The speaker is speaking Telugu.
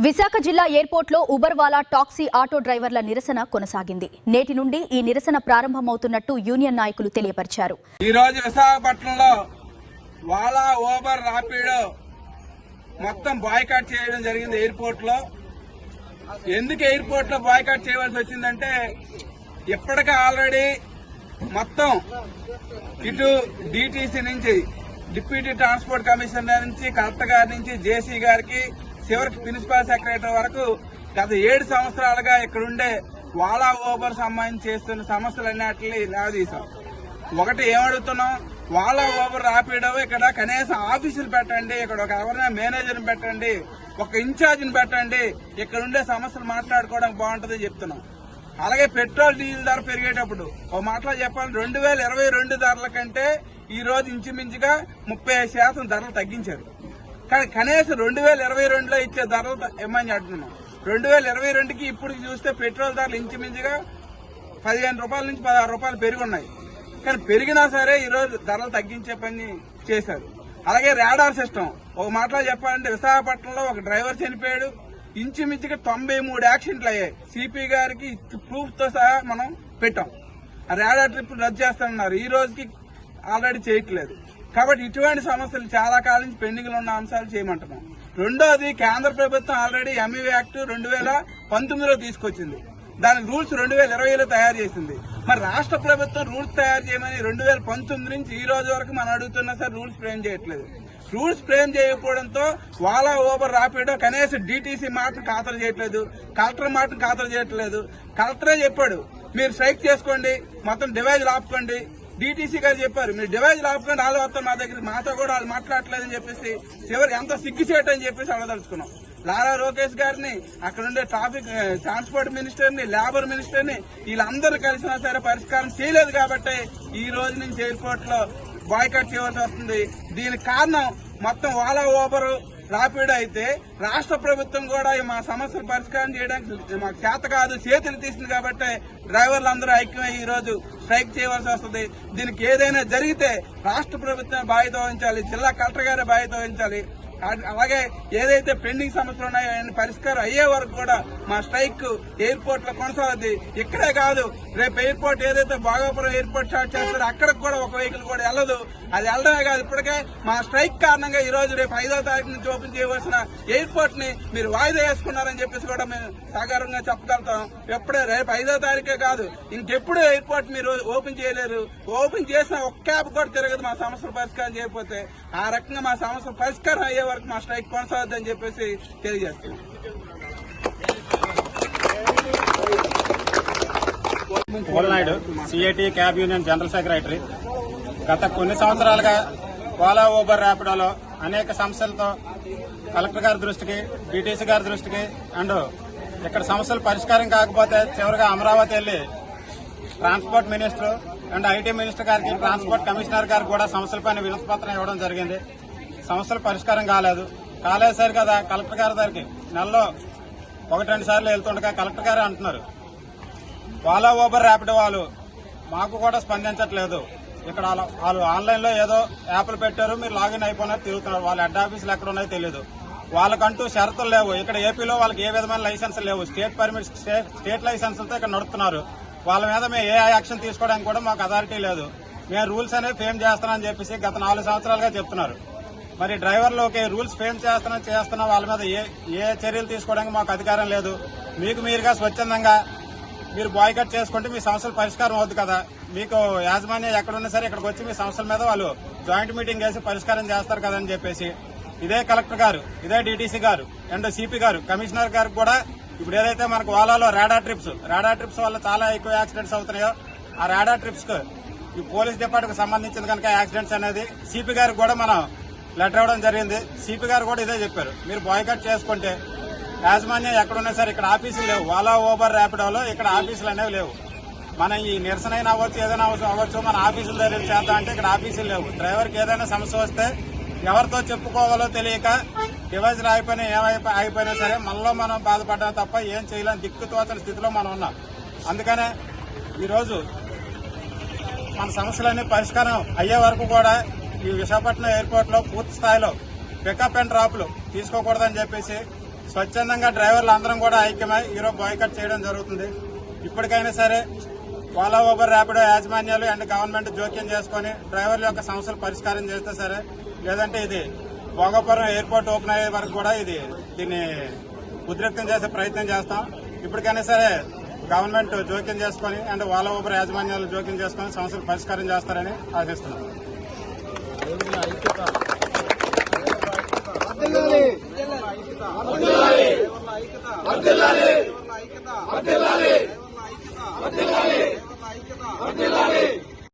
విశాఖ జిల్లా ఎయిర్పోర్ట్లో ఉబర్ వాలా టాక్సీ ఆటో డ్రైవర్ల నిరసన కొనసాగింది. నేటి నుండి ఈ నిరసన ప్రారంభమవుతున్నట్టు యూనియన్ నాయకులు తెలియపరిచారు. ఈ రోజు విశాఖపట్నంలో వాలా ఊబర్ రాపిడో మొత్తం బాయ్కాట్ చేయడం జరిగింది. ఎయిర్పోర్ట్ లో ఎందుకు ఎయిర్పోర్ట్ లో బాయ్కాట్ చేయవలసి వచ్చిందంటే ఇప్పటికే ఆల్రెడీ మొత్తం ఇటు డిటిసి నుంచి డిప్యూటీ ట్రాన్స్పోర్ట్ కమిషనర్ నుంచి కలెక్టర్ గారి నుంచి జేసీ గారికి చివరికి ప్రిన్సిపల్ సెక్రటరీ వరకు గత 7 సంవత్సరాలుగా ఇక్కడుండే వాలా ఊబర్ సంబంధించి చేస్తున్న సమస్యలన్నిటిని నిలదీశాం. ఒకటి ఏమడుగుతున్నాం, వాలా ఊబర్ రాపిడో ఇక్కడ కనీసం ఆఫీసులు పెట్టండి, ఇక్కడ ఒక ఎవరైనా మేనేజర్ని పెట్టండి, ఒక ఇన్ఛార్జిని పెట్టండి, ఇక్కడ ఉండే సమస్యలు మాట్లాడుకోవడానికి బాగుంటుంది చెప్తున్నాం. అలాగే పెట్రోల్ డీజిల్ ధర పెరిగేటప్పుడు ఒక మాటలో చెప్పాలి, 2022 ధరల కంటే ఈ రోజు ఇంచుమించుగా 35% ధరలు తగ్గించారు. కానీ కనీసం 2022లో ఇచ్చే ధరలు ఇమ్మని అంటున్నాం. 2022కి ఇప్పుడు చూస్తే పెట్రోల్ ధరలు ఇంచుమించుగా 15 రూపాయల నుంచి 16 రూపాయలు పెరుగున్నాయి. కానీ పెరిగినా సరే ఈ రోజు ధరలు తగ్గించే పని చేశారు. అలాగే రాడార్ సిస్టమ్ ఒక మాటలో చెప్పాలంటే విశాఖపట్నంలో ఒక డ్రైవర్ చనిపోయాడు, ఇంచుమించుగా 93 యాక్సిడెంట్లు అయ్యాయి. సిపి గారికి ప్రూఫ్ తో సహా మనం పెట్టాం. ఆ రాడార్ ట్రిప్ రద్దు చేస్తామన్నారు, ఈ రోజుకి ఆల్రెడీ చేయట్లేదు. కాబట్టి ఇటువంటి సమస్యలు చాలా కాలం నుంచి పెండింగ్ లో ఉన్న అంశాలు చేయమంటున్నాం. రెండోది, కేంద్ర ప్రభుత్వం ఆల్రెడీ ఎంఈ యాక్ట్ 2019లో తీసుకొచ్చింది, దానికి రూల్స్ 2020లో తయారు చేసింది. మరి రాష్ట్ర ప్రభుత్వం రూల్స్ తయారు చేయమని 2019 నుంచి ఈ రోజు వరకు మనం అడుగుతున్నా సరే రూల్స్ ఫ్రేమ్ చేయట్లేదు. రూల్స్ ఫ్రేమ్ చేయకపోవడంతో వాలా ఊబర్ రాపిడో కనీసం డిటిసి మాటను ఖాతరు చేయట్లేదు, కలెక్టర్ మాటను ఖాతరు చేయట్లేదు. కలెక్టరే చెప్పాడు, మీరు స్ట్రైక్ చేసుకోండి, మొత్తం డివైజ్ ఆపుకోండి. డిటిసి గారు చెప్పారు, మీరు డివైజ్ ఆపుకోండి, వాళ్ళు వస్తారు మా దగ్గర, మాతో కూడా వాళ్ళు మాట్లాడలేదని చెప్పేసి చివరికి ఎంత సిగ్గుచేట అని చెప్పేసి అడగదలుచుకున్నాం. లారా లోకేష్ గారిని, అక్కడ ఉండే ట్రాన్స్పోర్ట్ మినిస్టర్ని, లేబర్ మినిస్టర్ని వీళ్ళందరూ కలిసినా సరే పరిష్కారం చేయలేదు. కాబట్టి ఈ రోజు నుంచి ఎయిర్పోర్ట్ లో బాయ్కాట్ చేయవలసి వస్తుంది. దీనికి కారణం మొత్తం వాలా ఊబర్ రాపిడో అయితే రాష్ట్ర ప్రభుత్వం కూడా మా సమస్యలు పరిష్కారం చేయడానికి మాకు చేత కాదు, చేతులు తీసింది. కాబట్టి డ్రైవర్లందరూ ఐక్యమై ఈ రోజు స్ట్రైక్ చేయవలసి వస్తుంది. దీనికి ఏదైనా జరిగితే రాష్ట్ర ప్రభుత్వం బాధ్యత వహించాలి, జిల్లా కలెక్టర్ గారే బాధ్యత వహించాలి. అలాగే ఏదైతే పెండింగ్ సమస్యలు ఉన్నాయో అవన్నీ పరిష్కారం అయ్యే వరకు కూడా మా స్ట్రైక్ ఎయిర్పోర్ట్ లో కొనసాగుద్ది. ఇక్కడే కాదు, రేపు ఎయిర్పోర్ట్ ఏదైతే భోగాపురం ఎయిర్పోర్ట్ స్టార్ట్ చేస్తారో అక్కడికి కూడా ఒక వెహికల్ కూడా వెళ్ళదు. అది వెళ్ళడమే కాదు, ఇప్పటికే మా స్ట్రైక్ కారణంగా ఈ రోజు రేపు 5వ తారీఖు నుంచి ఓపెన్ చేయవలసిన ఎయిర్పోర్ట్ ని మీరు వాయిదా వేసుకున్నారని చెప్పేసి కూడా మేము సాధారణంగా చెప్పగలుగుతాం. ఎప్పుడే రేపు 5వ తారీఖే కాదు, ఇంకెప్పుడు ఎయిర్పోర్ట్ మీరు ఓపెన్ చేయలేరు. ఓపెన్ చేసిన ఒక్క క్యాబ్ కూడా తిరగదు మా సమస్యలు పరిష్కారం చేయకపోతే. ఆ రకంగా మా సమస్యలు పరిష్కారం అయ్యే వరకు మా స్ట్రైక్ కొనసాగుద్దని చెప్పేసి తెలియజేస్తున్నాం. Polanaidu, CIT cab union general secretary. గత కొన్ని సంవత్సరాలుగా వాలా ఊబర్ ర్యాపిడోలో అనేక సమస్యలతో కలెక్టర్ గారి దృష్టికి, డిటిసి గారి దృష్టికి అండ్ ఇక్కడ సమస్యలు పరిష్కారం కాకపోతే చివరిగా అమరావతి వెళ్లి transport minister and IT minister గారికి, ట్రాన్స్పోర్ట్ కమిషనర్ గారికి కూడా సమస్యలపైన వినతి పత్రం ఇవ్వడం జరిగింది. సమస్యలు పరిష్కారం కాలేదు కదా. కలెక్టర్ గారి దగ్గరికి నెలలో 1-2 సార్లు వెళ్తుండగా కలెక్టర్ గారే అంటున్నారు, వాలా ఊబర్ ర్యాపిడో వాళ్ళు మాకు కూడా స్పందించట్లేదు. ఇక్కడ వాళ్ళు ఆన్లైన్ లో ఏదో యాప్లు పెట్టారు, మీరు లాగిన్ అయిపోయినారు తిరుగుతున్నారు. వాళ్ళ హెడ్ ఆఫీసులు ఎక్కడ ఉన్నాయో తెలియదు. వాళ్ళకంటూ షరతులు లేవు. ఇక్కడ ఏపీలో వాళ్ళకి ఏ విధమైన లైసెన్స్ లేవు. స్టేట్ పర్మిట్, స్టేట్ లైసెన్స్లతో ఇక్కడ నడుపుతున్నారు. వాళ్ళ మీద మేము ఏ యాక్షన్ తీసుకోవడానికి కూడా మాకు అథారిటీ లేదు. మేము రూల్స్ అనేవి ఫేమ్ చేస్తున్నామని చెప్పేసి గత 4 సంవత్సరాలుగా చెప్తున్నారు. మరి డ్రైవర్లోకి రూల్స్ ఫేమ్ చేస్తున్నా వాళ్ళ మీద ఏ చర్యలు తీసుకోవడానికి మాకు అధికారం లేదు. మీకు మీరుగా స్వచ్ఛందంగా మీరు బాయ్కాట్ చేసుకుంటే మీ సమస్యలు పరిష్కారం అవుతుంది కదా. మీకు యాజమాన్యం ఎక్కడున్నా సరే ఇక్కడికి వచ్చి మీ సమస్యల మీద వాళ్ళు జాయింట్ మీటింగ్ వేసి పరిష్కారం చేస్తారు కదా అని చెప్పేసి ఇదే కలెక్టర్ గారు, ఇదే డిటిసి గారు అండ్ సిపి గారు, కమిషనర్ గారికి కూడా ఇప్పుడు ఏదైతే మనకు వాలాలో రాడార్ ట్రిప్స్ వల్ల చాలా ఎక్కువ యాక్సిడెంట్స్ అవుతున్నాయో ఆ రాడార్ ట్రిప్స్ కు ఈ పోలీస్ డిపార్ట్మెంట్ కు సంబంధించిన కనుక యాక్సిడెంట్స్ అనేది సిపి గారికి కూడా మనం లెటర్ ఇవ్వడం జరిగింది. సిపి గారు కూడా ఇదే చెప్పారు, మీరు బాయ్కాట్ చేసుకుంటే యాజమాన్యం ఎక్కడున్నా సరే ఇక్కడ ఆఫీసులు లేవు. వాలా ఊబర్ ర్యాపిడోలో ఇక్కడ ఆఫీసులు అనేవి లేవు. మనం ఈ నిరసన అయినా అవ్వచ్చు, ఏదైనా అవ్వచ్చు, మన ఆఫీసుల దగ్గర చేద్దాం అంటే ఇక్కడ ఆఫీసులు లేవు. డ్రైవర్కి ఏదైనా సమస్య వస్తే ఎవరితో చెప్పుకోవాలో తెలియక డివైజులు అయిపోయినా సరే మనలో మనం బాధపడ్డాం తప్ప ఏం చేయలేని దిక్కుతోచని స్థితిలో మనం ఉన్నాం. అందుకనే ఈరోజు మన సమస్యలన్నీ పరిష్కారం అయ్యే వరకు కూడా ఈ విశాఖపట్నం ఎయిర్పోర్ట్ లో పూర్తి స్థాయిలో పికప్ అండ్ డ్రాప్లు తీసుకోకూడదని చెప్పేసి స్వచ్ఛందంగా డ్రైవర్లు అందరం కూడా ఐక్యమై ఈరోజు బాయ్కాట్ చేయడం జరుగుతుంది. ఇప్పటికైనా సరే ఓలా ఊబర్ ర్యాపిడో యాజమాన్యాలు అండ్ గవర్నమెంట్ జోక్యం చేసుకుని డ్రైవర్ల యొక్క సమస్యలు పరిష్కారం చేస్తే సరే, లేదంటే ఇది భోగాపురం ఎయిర్పోర్ట్ ఓపెన్ అయ్యే వరకు కూడా దీన్ని ఉద్రిక్తం చేసే ప్రయత్నం చేస్తాం. ఇప్పటికైనా సరే గవర్నమెంట్ జోక్యం చేసుకుని అండ్ ఓలా ఊబర్ యాజమాన్యాలు జోక్యం చేసుకుని సమస్యలు పరిష్కారం చేస్తారని ఆశిస్తున్నాం.